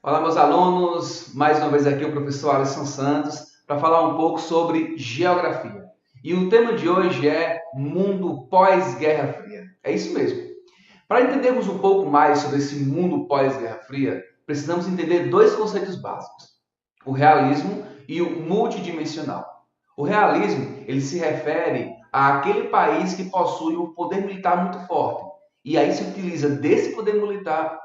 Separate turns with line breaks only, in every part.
Olá, meus alunos. Mais uma vez aqui o professor Alisson Santos para falar um pouco sobre geografia. E o tema de hoje é mundo pós-Guerra Fria. É isso mesmo. Para entendermos um pouco mais sobre esse mundo pós-Guerra Fria, precisamos entender dois conceitos básicos: o realismo e o multidimensional. O realismo, ele se refere àquele país que possui um poder militar muito forte. E aí se utiliza desse poder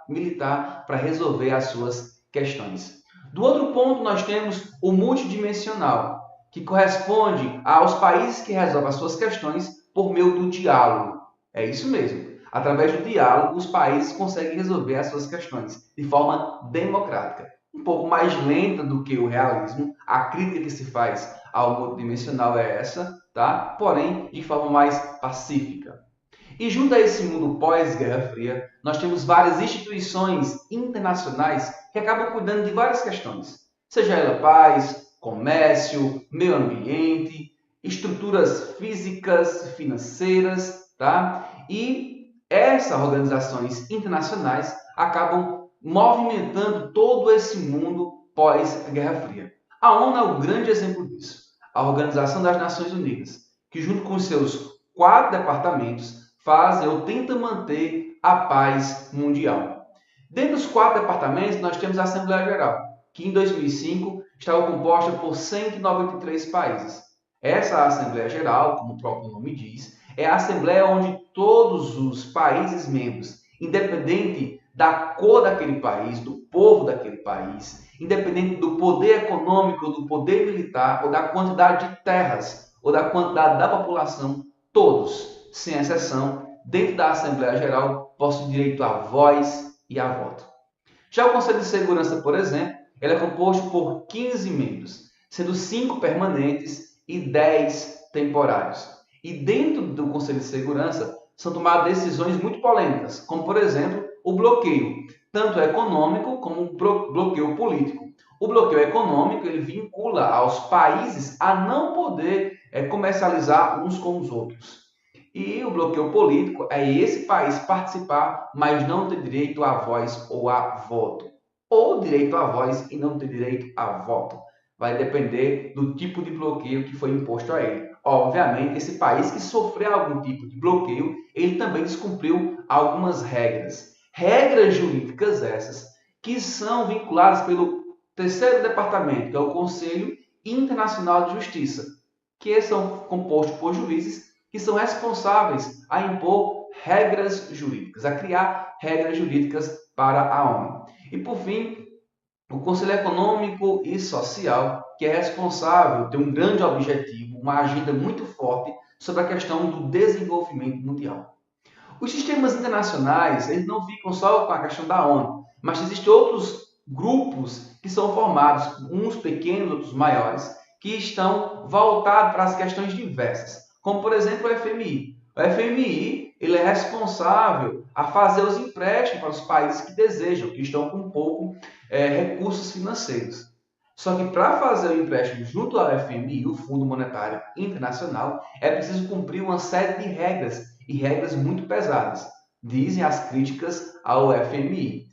militar para resolver as suas questões. Do outro ponto, nós temos o multidimensional, que corresponde aos países que resolvem as suas questões por meio do diálogo. É isso mesmo. Através do diálogo, os países conseguem resolver as suas questões de forma democrática. Um pouco mais lenta do que o realismo, a crítica que se faz ao multidimensional é essa, tá? Porém, de forma mais pacífica. E junto a esse mundo pós-Guerra Fria, nós temos várias instituições internacionais que acabam cuidando de várias questões, seja ela paz, comércio, meio ambiente, estruturas físicas, financeiras, tá? E essas organizações internacionais acabam movimentando todo esse mundo pós-Guerra Fria. A ONU é o grande exemplo disso. A Organização das Nações Unidas, que junto com os seus 4 departamentos fazem ou tentam manter a paz mundial. Dentre os 4 departamentos, nós temos a Assembleia Geral, que em 2005 estava composta por 193 países. Essa Assembleia Geral, como o próprio nome diz, é a Assembleia onde todos os países membros, independente da cor daquele país, do povo daquele país, independente do poder econômico, do poder militar, ou da quantidade de terras, ou da quantidade da população, todos, sem exceção, dentro da Assembleia Geral, possuem direito à voz e a voto. Já o Conselho de Segurança, por exemplo, ele é composto por 15 membros, sendo 5 permanentes e 10 temporários. E dentro do Conselho de Segurança são tomadas decisões muito polêmicas, como, por exemplo, o bloqueio, tanto econômico como o bloqueio político. O bloqueio econômico ele vincula aos países a não poder comercializar uns com os outros. E o bloqueio político é esse país participar, mas não ter direito à voz ou a voto. Ou direito à voz e não ter direito a voto. Vai depender do tipo de bloqueio que foi imposto a ele. Obviamente, esse país que sofreu algum tipo de bloqueio, ele também descumpriu algumas regras. Regras jurídicas essas que são vinculadas pelo terceiro departamento, que é o Conselho Internacional de Justiça, que são compostos por juízes que são responsáveis a impor regras jurídicas, a criar regras jurídicas para a ONU. E, por fim, o Conselho Econômico e Social, que é responsável, tem um grande objetivo, uma agenda muito forte sobre a questão do desenvolvimento mundial. Os sistemas internacionais, eles não ficam só com a questão da ONU, mas existem outros grupos que são formados, uns pequenos, outros maiores, que estão voltados para as questões diversas, como por exemplo o FMI. O FMI ele é responsável a fazer os empréstimos para os países que desejam, que estão com pouco recursos financeiros. Só que para fazer o empréstimo junto ao FMI, o Fundo Monetário Internacional, é preciso cumprir uma série de regras e regras muito pesadas, dizem as críticas ao FMI.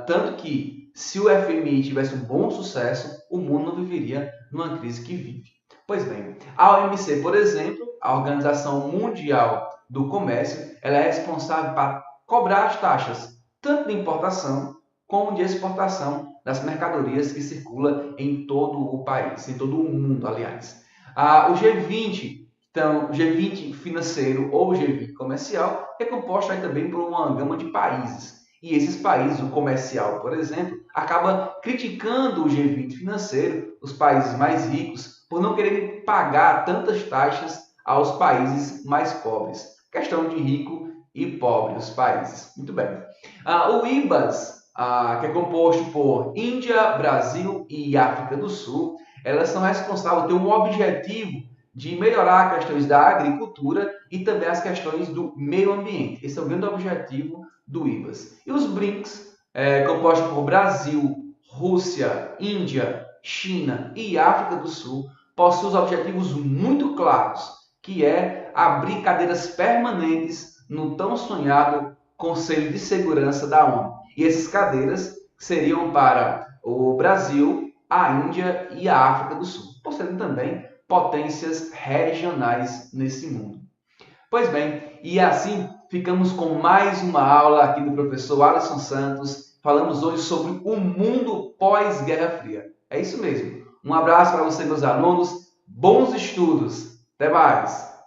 Tanto que, se o FMI tivesse um bom sucesso, o mundo não viveria numa crise que vive. Pois bem, a OMC, por exemplo, a Organização Mundial do Comércio, ela é responsável para cobrar as taxas, tanto de importação como de exportação das mercadorias que circulam em todo o país, em todo o mundo, aliás. O G20, então, o G20 financeiro ou o G20 comercial, é composto aí também por uma gama de países. E esses países, o comercial, por exemplo, acaba criticando o G20 financeiro, os países mais ricos, por não quererem pagar tantas taxas aos países mais pobres. Questão de rico e pobre, os países. Muito bem. O IBAS, que é composto por Índia, Brasil e África do Sul, elas são responsáveis, têm um objetivo de melhorar as questões da agricultura e também as questões do meio ambiente. Esse é o grande objetivo do IBAS. E os BRICS, compostos por Brasil, Rússia, Índia, China e África do Sul, possuem objetivos muito claros, que é abrir cadeiras permanentes no tão sonhado Conselho de Segurança da ONU. E essas cadeiras seriam para o Brasil, a Índia e a África do Sul, por serem também potências regionais nesse mundo. Pois bem, e assim ficamos com mais uma aula aqui do professor Alisson Santos. Falamos hoje sobre o mundo pós-Guerra Fria. É isso mesmo. Um abraço para você, meus alunos. Bons estudos. Até mais.